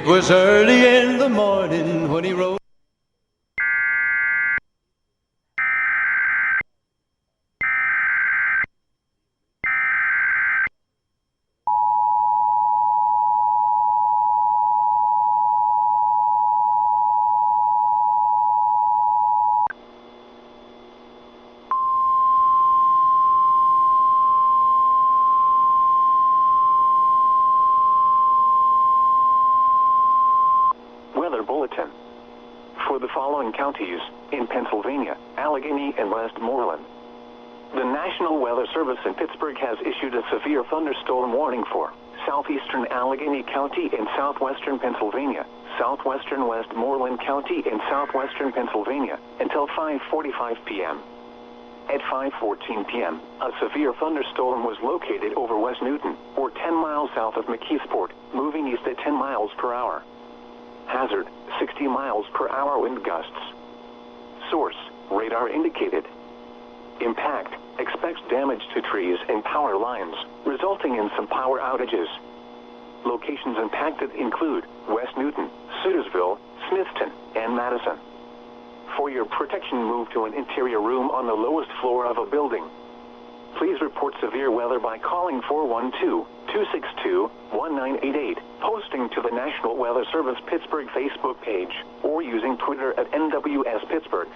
It was early in the morning when he rode. Weather Bulletin. For the following counties in Pennsylvania, Allegheny and Westmoreland, the National Weather Service in Pittsburgh has issued a severe thunderstorm warning for southeastern Allegheny County in southwestern Pennsylvania, southwestern Westmoreland County in southwestern Pennsylvania until 5:45 p.m. At 5:14 p.m., a severe thunderstorm was located over West Newton, or 10 miles south of McKeesport, moving east at 10 miles per hour. Hazard, 60 miles per hour wind gusts. Source, radar indicated. Impact, expects damage to trees and power lines, resulting in some power outages. Locations impacted include West Newton, Sudlersville, Smithton, and Madison. For your protection, move to an interior room on the lowest floor of a building. Please report severe weather by calling 412-262-1988, posting to the National Weather Service Pittsburgh Facebook page, or using Twitter at NWS Pittsburgh.